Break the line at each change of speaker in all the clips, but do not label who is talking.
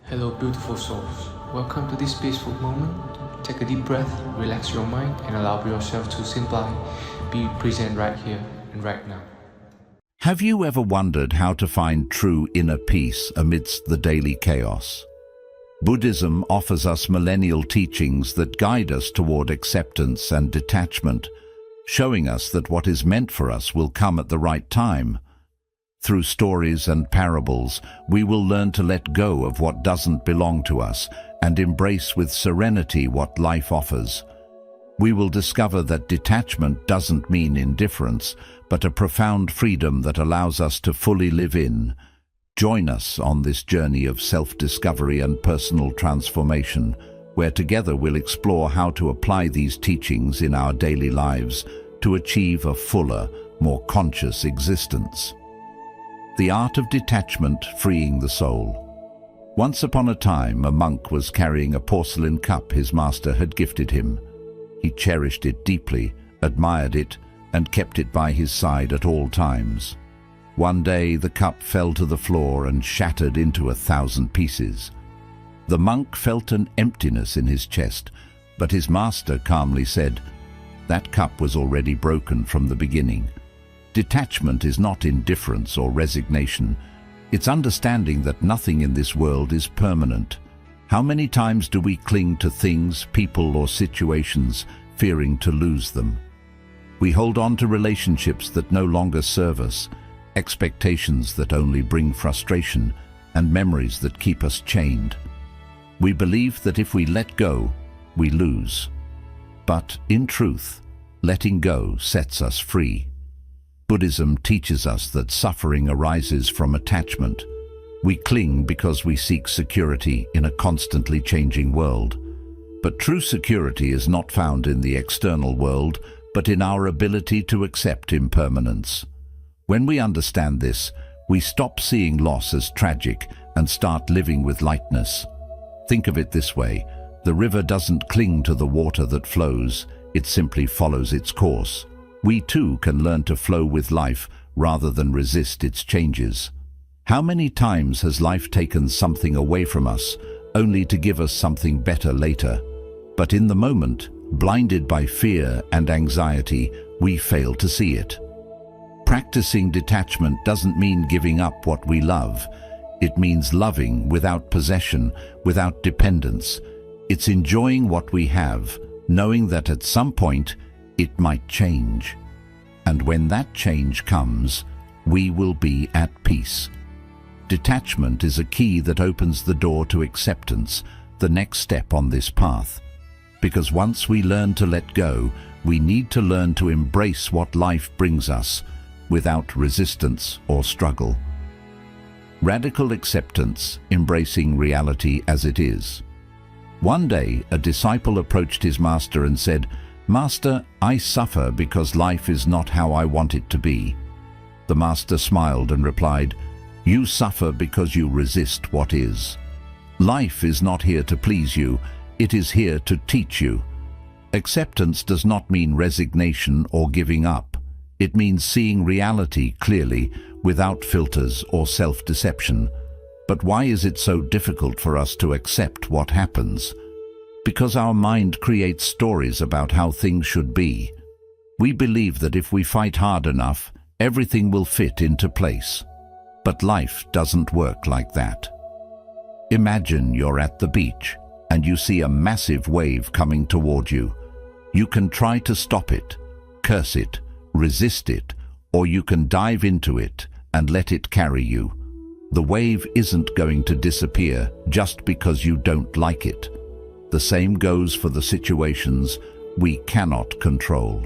Hello, beautiful souls. Welcome to this peaceful moment. Take a deep breath, relax your mind, and allow yourself to simply be present right here and right now.
Have you ever wondered how to find true inner peace amidst the daily chaos? Buddhism offers us millennial teachings that guide us toward acceptance and detachment, showing us that what is meant for us will come at the right time. Through stories and parables, we will learn to let go of what doesn't belong to us and embrace with serenity what life offers. We will discover that detachment doesn't mean indifference, but a profound freedom that allows us to fully live in. Join us on this journey of self-discovery and personal transformation, where together we'll explore how to apply these teachings in our daily lives to achieve a fuller, more conscious existence. The art of detachment, freeing the soul. Once upon a time, a monk was carrying a porcelain cup his master had gifted him. He cherished it deeply, admired it, and kept it by his side at all times. One day, the cup fell to the floor and shattered into 1,000 pieces. The monk felt an emptiness in his chest, but his master calmly said, "That cup was already broken from the beginning." Detachment is not indifference or resignation. It's understanding that nothing in this world is permanent. How many times do we cling to things, people, or situations, fearing to lose them? We hold on to relationships that no longer serve us, expectations that only bring frustration, and memories that keep us chained. We believe that if we let go, we lose. But in truth, letting go sets us free. Buddhism teaches us that suffering arises from attachment. We cling because we seek security in a constantly changing world. But true security is not found in the external world, but in our ability to accept impermanence. When we understand this, we stop seeing loss as tragic and start living with lightness. Think of it this way: the river doesn't cling to the water that flows, it simply follows its course. We too can learn to flow with life rather than resist its changes. How many times has life taken something away from us, only to give us something better later? But in the moment, blinded by fear and anxiety, we fail to see it. Practicing detachment doesn't mean giving up what we love. It means loving without possession, without dependence. It's enjoying what we have, knowing that at some point it might change. And when that change comes, we will be at peace. Detachment is a key that opens the door to acceptance, the next step on this path. Because once we learn to let go, we need to learn to embrace what life brings us, without resistance or struggle. Radical acceptance, embracing reality as it is. One day, a disciple approached his master and said, "Master, I suffer because life is not how I want it to be." The master smiled and replied, "You suffer because you resist what is. Life is not here to please you, it is here to teach you." Acceptance does not mean resignation or giving up. It means seeing reality clearly, without filters or self-deception. But why is it so difficult for us to accept what happens? Because our mind creates stories about how things should be. We believe that if we fight hard enough, everything will fit into place. But life doesn't work like that. Imagine you're at the beach and you see a massive wave coming toward you. You can try to stop it, curse it, resist it, or you can dive into it and let it carry you. The wave isn't going to disappear just because you don't like it. The same goes for the situations we cannot control.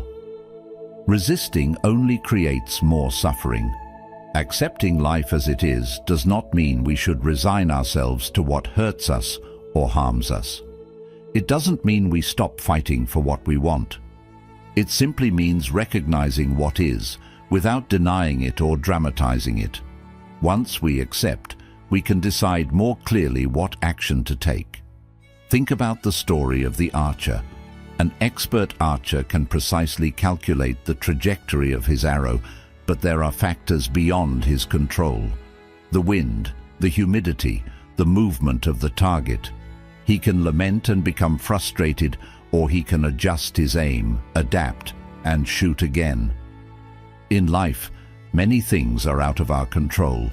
Resisting only creates more suffering. Accepting life as it is does not mean we should resign ourselves to what hurts us or harms us. It doesn't mean we stop fighting for what we want. It simply means recognizing what is, without denying it or dramatizing it. Once we accept, we can decide more clearly what action to take. Think about the story of the archer. An expert archer can precisely calculate the trajectory of his arrow, but there are factors beyond his control. The wind, the humidity, the movement of the target. He can lament and become frustrated, or he can adjust his aim, adapt, and shoot again. In life, many things are out of our control.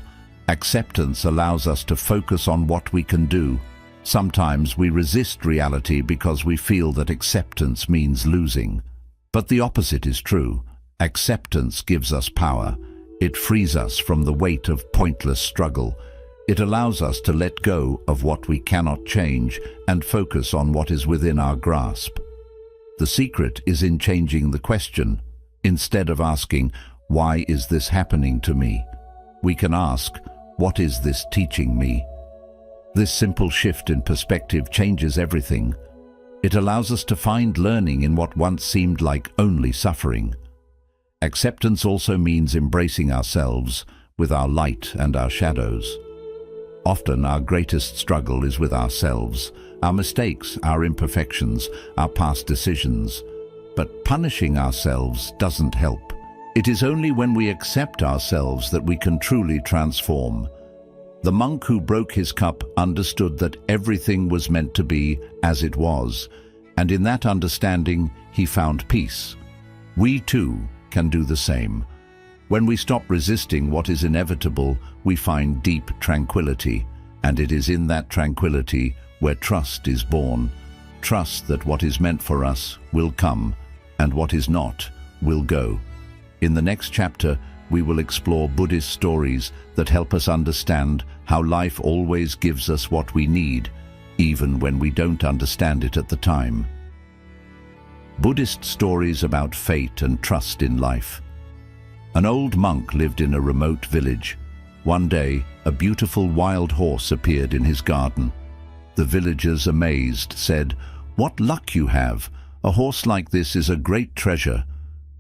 Acceptance allows us to focus on what we can do. Sometimes we resist reality because we feel that acceptance means losing. But the opposite is true. Acceptance gives us power. It frees us from the weight of pointless struggle. It allows us to let go of what we cannot change and focus on what is within our grasp. The secret is in changing the question. Instead of asking, "Why is this happening to me?" we can ask, "What is this teaching me?" This simple shift in perspective changes everything. It allows us to find learning in what once seemed like only suffering. Acceptance also means embracing ourselves with our light and our shadows. Often our greatest struggle is with ourselves, our mistakes, our imperfections, our past decisions. But punishing ourselves doesn't help. It is only when we accept ourselves that we can truly transform. The monk who broke his cup understood that everything was meant to be as it was, and in that understanding he found peace. We too can do the same. When we stop resisting what is inevitable, we find deep tranquility, and it is in that tranquility where trust is born. Trust that what is meant for us will come, and what is not will go. In the next chapter, we will explore Buddhist stories that help us understand how life always gives us what we need, even when we don't understand it at the time. Buddhist stories about fate and trust in life. An old monk lived in a remote village. One day, a beautiful wild horse appeared in his garden. The villagers, amazed, said, "What luck you have! A horse like this is a great treasure."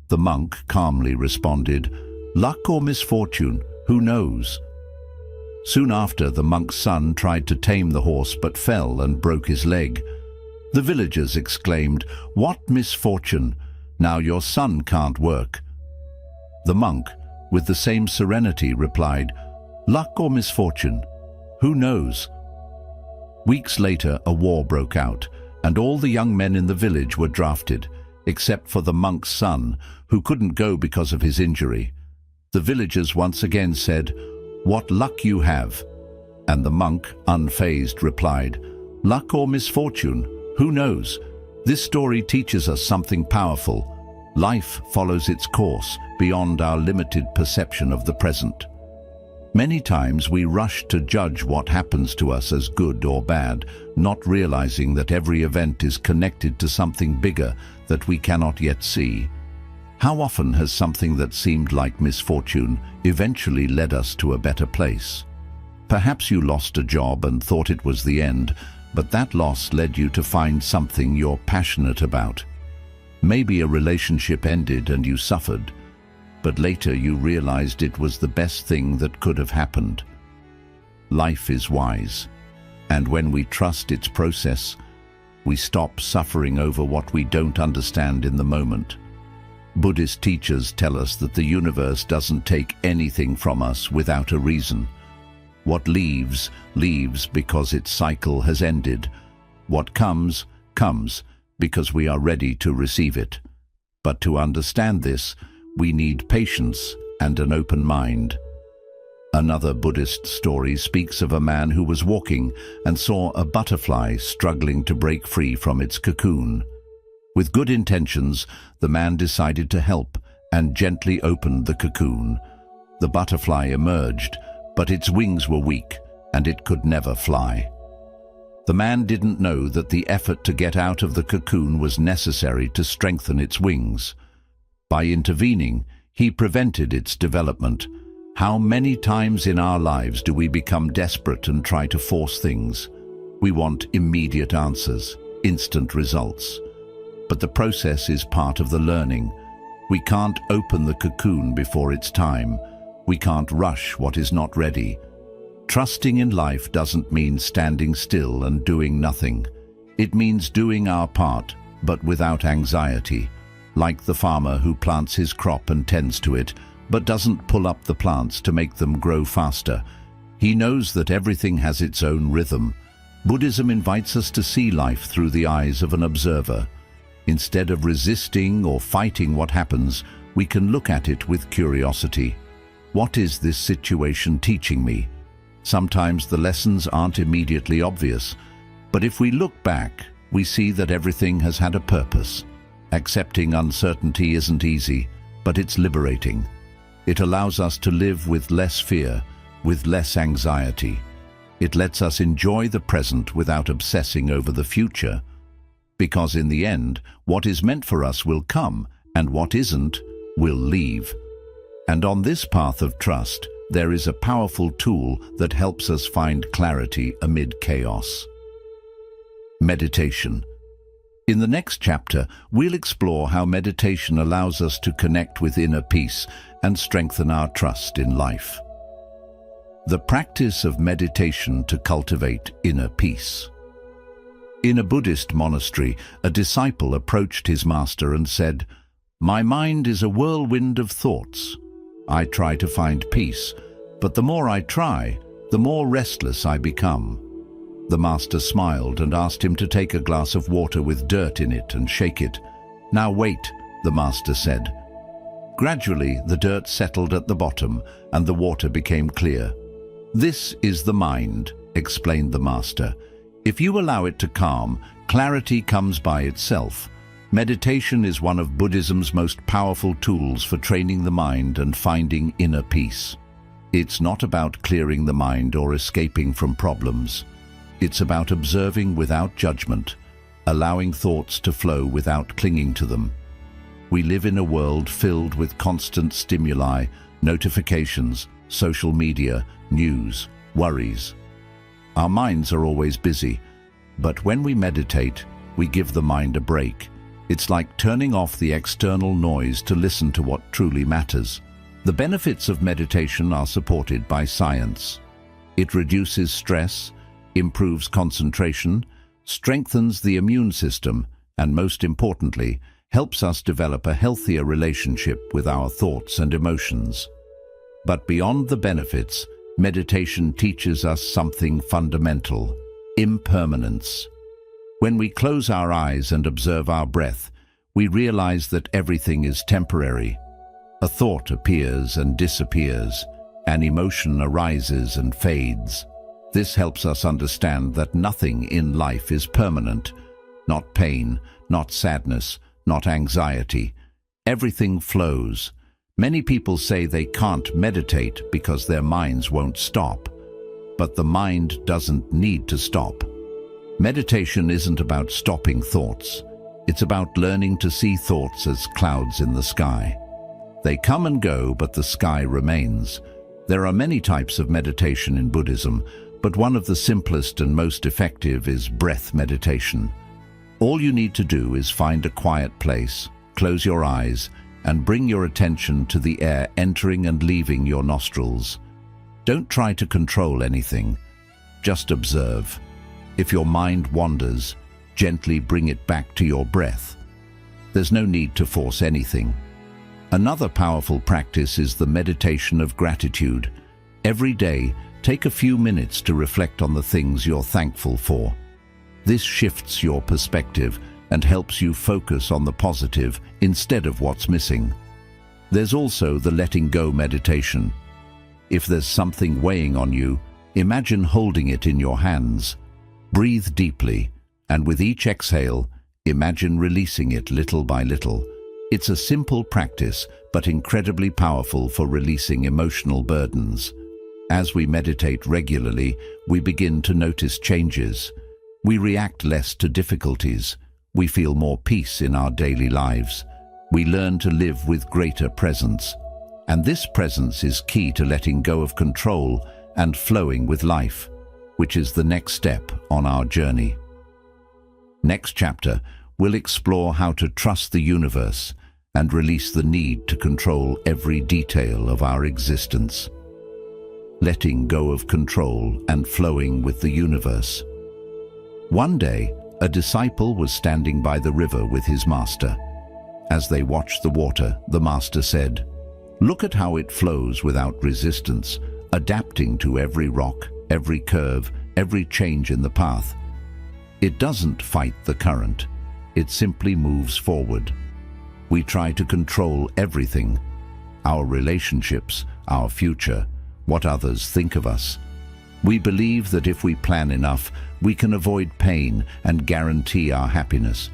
The monk calmly responded, "Luck or misfortune, who knows?" Soon after, the monk's son tried to tame the horse but fell and broke his leg. The villagers exclaimed, "What misfortune! Now your son can't work." The monk, with the same serenity, replied, "Luck or misfortune, who knows?" Weeks later, a war broke out, and all the young men in the village were drafted, except for the monk's son, who couldn't go because of his injury. The villagers once again said, "What luck you have!" And the monk, unfazed, replied, "Luck or misfortune, who knows?" This story teaches us something powerful. Life follows its course beyond our limited perception of the present. Many times we rush to judge what happens to us as good or bad, not realizing that every event is connected to something bigger that we cannot yet see. How often has something that seemed like misfortune eventually led us to a better place? Perhaps you lost a job and thought it was the end, but that loss led you to find something you're passionate about. Maybe a relationship ended and you suffered, but later you realized it was the best thing that could have happened. Life is wise, and when we trust its process, we stop suffering over what we don't understand in the moment. Buddhist teachers tell us that the universe doesn't take anything from us without a reason. What leaves, leaves because its cycle has ended. What comes, comes because we are ready to receive it. But to understand this, we need patience and an open mind. Another Buddhist story speaks of a man who was walking and saw a butterfly struggling to break free from its cocoon. With good intentions, the man decided to help and gently opened the cocoon. The butterfly emerged, but its wings were weak and it could never fly. The man didn't know that the effort to get out of the cocoon was necessary to strengthen its wings. By intervening, he prevented its development. How many times in our lives do we become desperate and try to force things? We want immediate answers, instant results. But the process is part of the learning. We can't open the cocoon before it's time. We can't rush what is not ready. Trusting in life doesn't mean standing still and doing nothing. It means doing our part, but without anxiety. Like the farmer who plants his crop and tends to it, but doesn't pull up the plants to make them grow faster. He knows that everything has its own rhythm. Buddhism invites us to see life through the eyes of an observer. Instead of resisting or fighting what happens, we can look at it with curiosity. What is this situation teaching me? Sometimes the lessons aren't immediately obvious, but if we look back, we see that everything has had a purpose. Accepting uncertainty isn't easy, but it's liberating. It allows us to live with less fear, with less anxiety. It lets us enjoy the present without obsessing over the future. Because in the end, what is meant for us will come, and what isn't will leave. And on this path of trust, there is a powerful tool that helps us find clarity amid chaos. Meditation. In the next chapter, we'll explore how meditation allows us to connect with inner peace and strengthen our trust in life. The practice of meditation to cultivate inner peace. In a Buddhist monastery, a disciple approached his master and said, "My mind is a whirlwind of thoughts. I try to find peace, but the more I try, the more restless I become." The master smiled and asked him to take a glass of water with dirt in it and shake it. "Now wait," the master said. Gradually, the dirt settled at the bottom and the water became clear. "This is the mind," explained the master. "If you allow it to calm, clarity comes by itself." Meditation is one of Buddhism's most powerful tools for training the mind and finding inner peace. It's not about clearing the mind or escaping from problems. It's about observing without judgment, allowing thoughts to flow without clinging to them. We live in a world filled with constant stimuli, notifications, social media, news, worries. Our minds are always busy, but when we meditate, we give the mind a break. It's like turning off the external noise to listen to what truly matters. The benefits of meditation are supported by science. It reduces stress, improves concentration, strengthens the immune system, and most importantly, helps us develop a healthier relationship with our thoughts and emotions. But beyond the benefits, meditation teaches us something fundamental: impermanence. When we close our eyes and observe our breath, we realize that everything is temporary. A thought appears and disappears. An emotion arises and fades. This helps us understand that nothing in life is permanent. Not pain, not sadness, not anxiety. Everything flows. Many people say they can't meditate because their minds won't stop. But the mind doesn't need to stop. Meditation isn't about stopping thoughts. It's about learning to see thoughts as clouds in the sky. They come and go, but the sky remains. There are many types of meditation in Buddhism, but one of the simplest and most effective is breath meditation. All you need to do is find a quiet place, close your eyes, and bring your attention to the air entering and leaving your nostrils. Don't try to control anything. Just observe. If your mind wanders, gently bring it back to your breath. There's no need to force anything. Another powerful practice is the meditation of gratitude. Every day, take a few minutes to reflect on the things you're thankful for. This shifts your perspective and helps you focus on the positive instead of what's missing. There's also the letting go meditation. If there's something weighing on you, imagine holding it in your hands. Breathe deeply, and with each exhale, imagine releasing it little by little. It's a simple practice, but incredibly powerful for releasing emotional burdens. As we meditate regularly, we begin to notice changes. We react less to difficulties. We feel more peace in our daily lives. We learn to live with greater presence. And this presence is key to letting go of control and flowing with life, which is the next step on our journey. Next chapter, we'll explore how to trust the universe and release the need to control every detail of our existence. Letting go of control and flowing with the universe. One day, a disciple was standing by the river with his master. As they watched the water, the master said, "Look at how it flows without resistance. adapting to every rock, every curve, every change in the path. It doesn't fight the current. It simply moves forward. We try to control everything: our relationships, our future, what others think of us. We believe that if we plan enough, we can avoid pain and guarantee our happiness.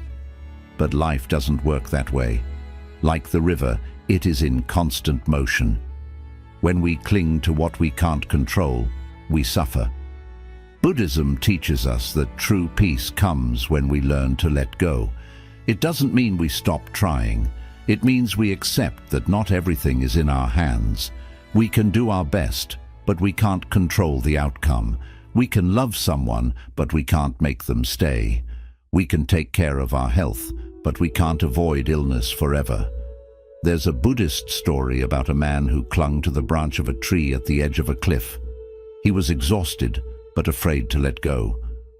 But life doesn't work that way. Like the river, it is in constant motion. When we cling to what we can't control, we suffer. Buddhism teaches us that true peace comes when we learn to let go. It doesn't mean we stop trying. It means we accept that not everything is in our hands. We can do our best, but we can't control the outcome. We can love someone, but we can't make them stay. We can take care of our health, but we can't avoid illness forever. There's a Buddhist story about a man who clung to the branch of a tree at the edge of a cliff. He was exhausted, but afraid to let go.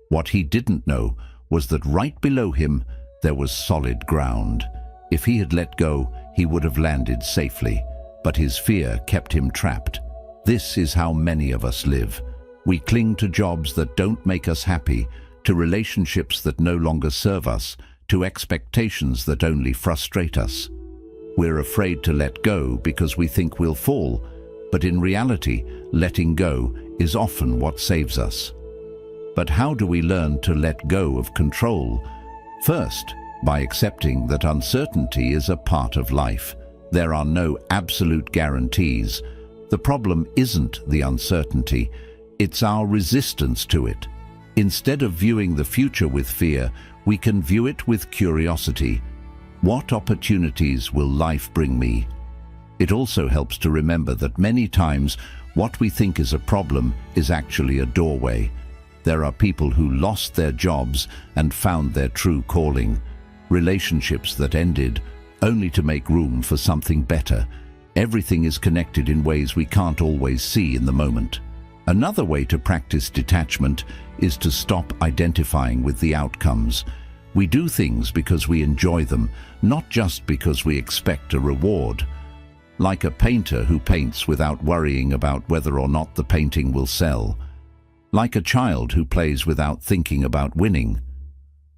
What he didn't know was that right below him there was solid ground. If he had let go, he would have landed safely, but his fear kept him trapped. This is how many of us live. We cling to jobs that don't make us happy, to relationships that no longer serve us, to expectations that only frustrate us. We're afraid to let go because we think we'll fall, but in reality, letting go is often what saves us. But how do we learn to let go of control? First, by accepting that uncertainty is a part of life. There are no absolute guarantees. The problem isn't the uncertainty, it's our resistance to it. Instead of viewing the future with fear, we can view it with curiosity. What opportunities will life bring me? It also helps to remember that many times what we think is a problem is actually a doorway. There are people who lost their jobs and found their true calling. Relationships that ended only to make room for something better. Everything is connected in ways we can't always see in the moment. Another way to practice detachment is to stop identifying with the outcomes. We do things because we enjoy them, not just because we expect a reward. Like a painter who paints without worrying about whether or not the painting will sell. Like a child who plays without thinking about winning.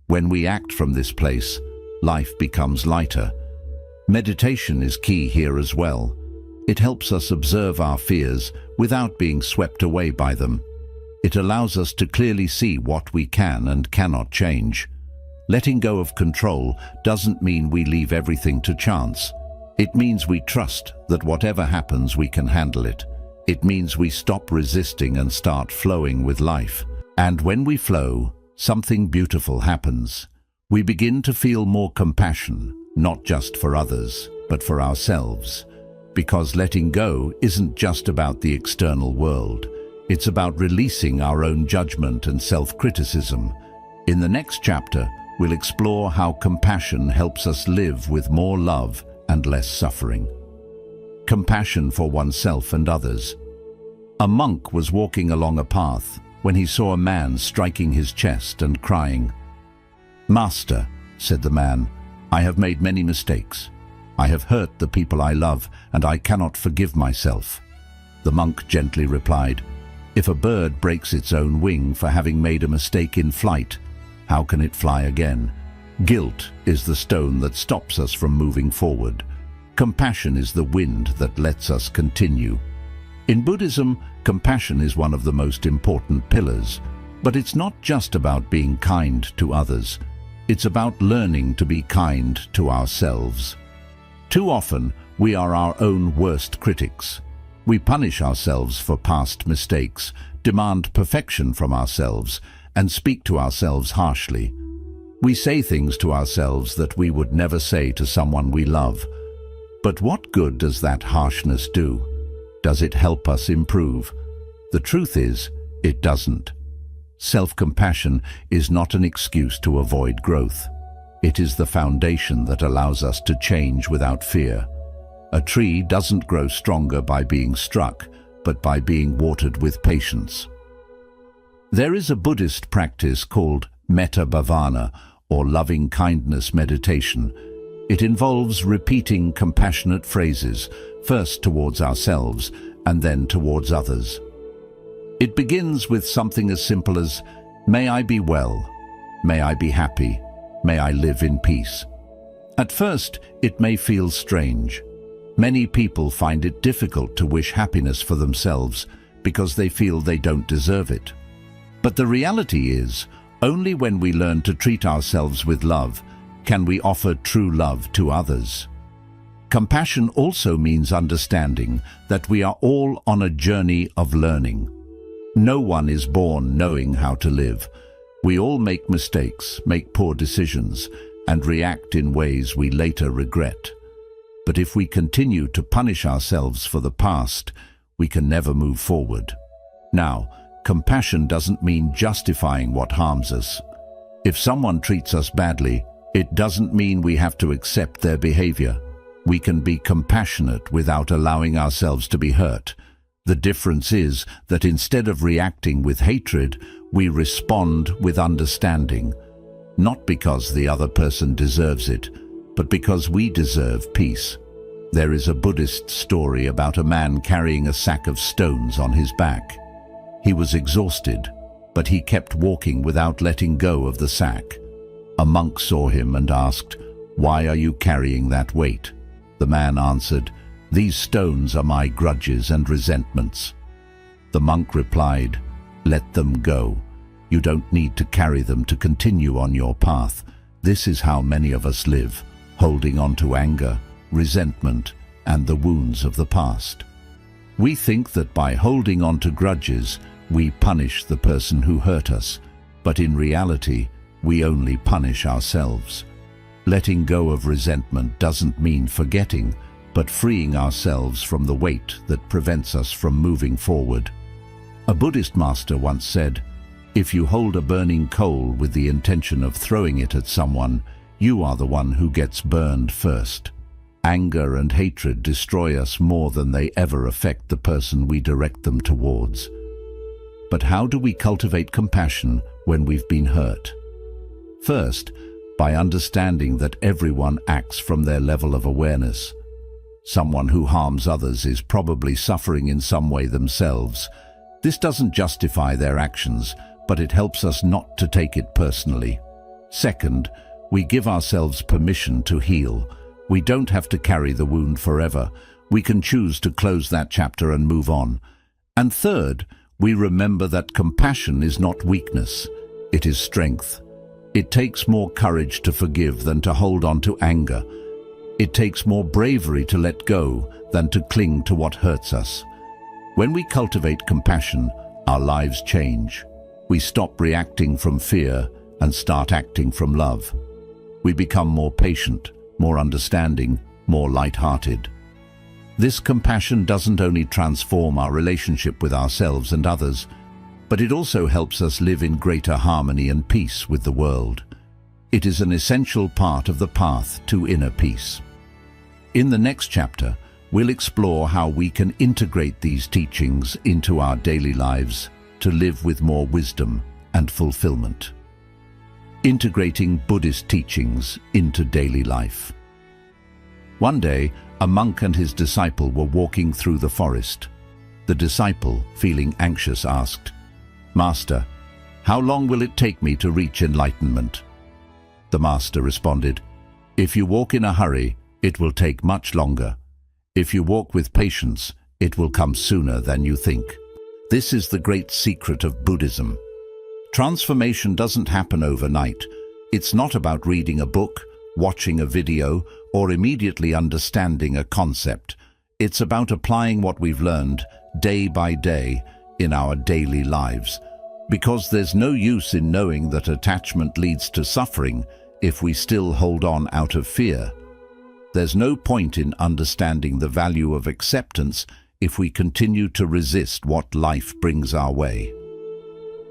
When we act from this place, life becomes lighter. Meditation is key here as well. It helps us observe our fears without being swept away by them. It allows us to clearly see what we can and cannot change. Letting go of control doesn't mean we leave everything to chance. It means we trust that whatever happens, we can handle it. It means we stop resisting and start flowing with life. And when we flow, something beautiful happens. We begin to feel more compassion, not just for others, but for ourselves. Because letting go isn't just about the external world. It's about releasing our own judgment and self-criticism. In the next chapter, we'll explore how compassion helps us live with more love and less suffering. Compassion for oneself and others. A monk was walking along a path when he saw a man striking his chest and crying. "Master," said the man, "I have made many mistakes. I have hurt the people I love, and I cannot forgive myself." The monk gently replied, "If a bird breaks its own wing for having made a mistake in flight, how can it fly again? Guilt is the stone that stops us from moving forward. Compassion is the wind that lets us continue." In Buddhism, compassion is one of the most important pillars. But it's not just about being kind to others. It's about learning to be kind to ourselves. Too often, we are our own worst critics. We punish ourselves for past mistakes, demand perfection from ourselves, and speak to ourselves harshly. We say things to ourselves that we would never say to someone we love. But what good does that harshness do? Does it help us improve? The truth is, it doesn't. Self-compassion is not an excuse to avoid growth. It is the foundation that allows us to change without fear. A tree doesn't grow stronger by being struck, but by being watered with patience. There is a Buddhist practice called metta bhavana, or loving kindness meditation. It involves repeating compassionate phrases, first towards ourselves and then towards others. It begins with something as simple as, "May I be well, may I be happy, may I live in peace." At first, it may feel strange. Many people find it difficult to wish happiness for themselves because they feel they don't deserve it. But the reality is, only when we learn to treat ourselves with love can we offer true love to others. Compassion also means understanding that we are all on a journey of learning. No one is born knowing how to live. We all make mistakes, make poor decisions, and react in ways we later regret. But if we continue to punish ourselves for the past, we can never move forward. Now, compassion doesn't mean justifying what harms us. If someone treats us badly, it doesn't mean we have to accept their behavior. We can be compassionate without allowing ourselves to be hurt. The difference is that instead of reacting with hatred, we respond with understanding. Not because the other person deserves it, but because we deserve peace. There is a Buddhist story about a man carrying a sack of stones on his back. He was exhausted, but he kept walking without letting go of the sack. A monk saw him and asked, "Why are you carrying that weight?" The man answered, "These stones are my grudges and resentments." The monk replied, "Let them go. You don't need to carry them to continue on your path. This is how many of us live, holding on to anger, resentment, and the wounds of the past. We think that by holding on to grudges, we punish the person who hurt us, but in reality, we only punish ourselves. Letting go of resentment doesn't mean forgetting, but freeing ourselves from the weight that prevents us from moving forward. A Buddhist master once said, "If you hold a burning coal with the intention of throwing it at someone, you are the one who gets burned first." Anger and hatred destroy us more than they ever affect the person we direct them towards. But how do we cultivate compassion when we've been hurt? First, by understanding that everyone acts from their level of awareness. Someone who harms others is probably suffering in some way themselves. This doesn't justify their actions, but it helps us not to take it personally. Second, we give ourselves permission to heal. We don't have to carry the wound forever. We can choose to close that chapter and move on. And third, we remember that compassion is not weakness, it is strength. It takes more courage to forgive than to hold on to anger. It takes more bravery to let go than to cling to what hurts us. When we cultivate compassion, our lives change. We stop reacting from fear and start acting from love. We become more patient, more understanding, more light-hearted. This compassion doesn't only transform our relationship with ourselves and others, but it also helps us live in greater harmony and peace with the world. It is an essential part of the path to inner peace. In the next chapter, we'll explore how we can integrate these teachings into our daily lives to live with more wisdom and fulfillment. Integrating Buddhist teachings into daily life. One day, a monk and his disciple were walking through the forest. The disciple, feeling anxious, asked, "Master, how long will it take me to reach enlightenment?" The master responded, "If you walk in a hurry, it will take much longer. If you walk with patience, it will come sooner than you think." This is the great secret of Buddhism. Transformation doesn't happen overnight. It's not about reading a book, watching a video, or immediately understanding a concept. It's about applying what we've learned day by day in our daily lives. Because there's no use in knowing that attachment leads to suffering if we still hold on out of fear. There's no point in understanding the value of acceptance if we continue to resist what life brings our way.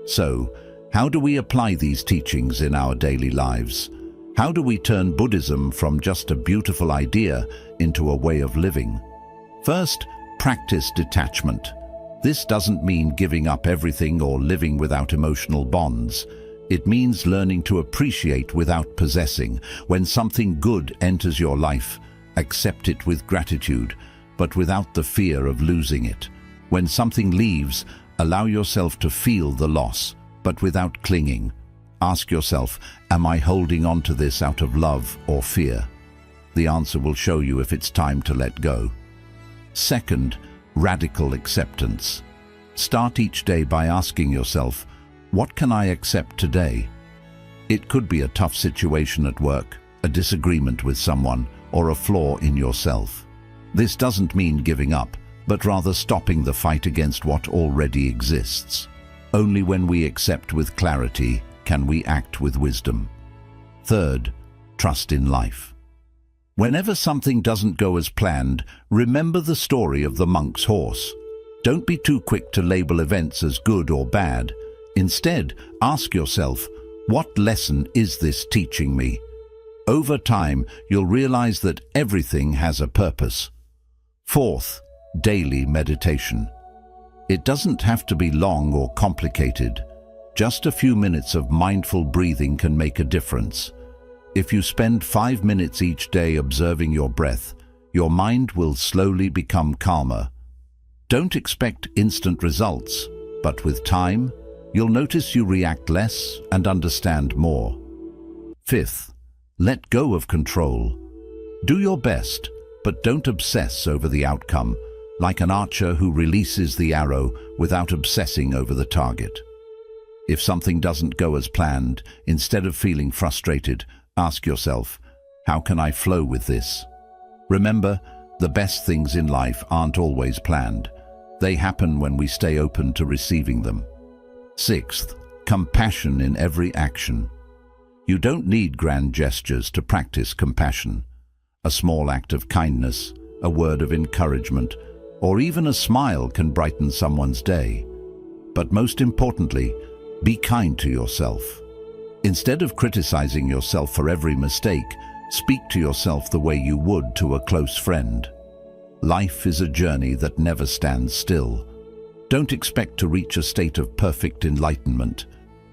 So, how do we apply these teachings in our daily lives? How do we turn Buddhism from just a beautiful idea into a way of living? First, practice detachment. This doesn't mean giving up everything or living without emotional bonds. It means learning to appreciate without possessing. When something good enters your life, accept it with gratitude, but without the fear of losing it. When something leaves, allow yourself to feel the loss, but without clinging. Ask yourself, am I holding on to this out of love or fear? The answer will show you if it's time to let go. Second, radical acceptance. Start each day by asking yourself, what can I accept today? It could be a tough situation at work, a disagreement with someone, or a flaw in yourself. This doesn't mean giving up, but rather stopping the fight against what already exists. Only when we accept with clarity can we act with wisdom. Third, trust in life. Whenever something doesn't go as planned, remember the story of the monk's horse. Don't be too quick to label events as good or bad. Instead, ask yourself, what lesson is this teaching me? Over time, you'll realize that everything has a purpose. Fourth, daily meditation. It doesn't have to be long or complicated. Just a few minutes of mindful breathing can make a difference. If you spend 5 minutes each day observing your breath, your mind will slowly become calmer. Don't expect instant results, but with time, you'll notice you react less and understand more. Fifth, let go of control. Do your best, but don't obsess over the outcome, like an archer who releases the arrow without obsessing over the target. If something doesn't go as planned, instead of feeling frustrated, ask yourself, how can I flow with this? Remember, the best things in life aren't always planned. They happen when we stay open to receiving them. Sixth, compassion in every action. You don't need grand gestures to practice compassion. A small act of kindness, a word of encouragement, or even a smile can brighten someone's day. But most importantly, be kind to yourself. Instead of criticizing yourself for every mistake, speak to yourself the way you would to a close friend. Life is a journey that never stands still. Don't expect to reach a state of perfect enlightenment.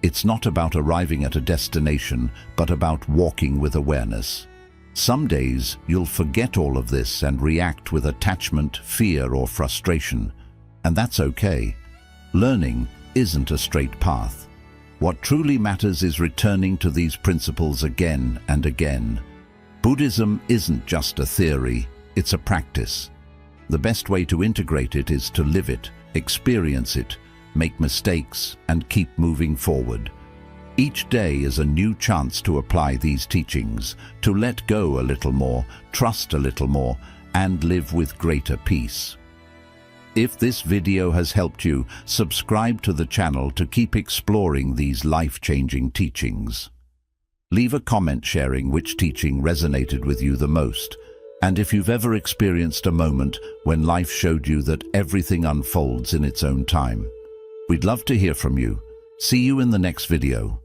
It's not about arriving at a destination, but about walking with awareness. Some days you'll forget all of this and react with attachment, fear, or frustration. And that's okay. Learning isn't a straight path. What truly matters is returning to these principles again and again. Buddhism isn't just a theory, it's a practice. The best way to integrate it is to live it, experience it, make mistakes, and keep moving forward. Each day is a new chance to apply these teachings, to let go a little more, trust a little more, and live with greater peace. If this video has helped you, subscribe to the channel to keep exploring these life-changing teachings. Leave a comment sharing which teaching resonated with you the most, and if you've ever experienced a moment when life showed you that everything unfolds in its own time. We'd love to hear from you. See you in the next video.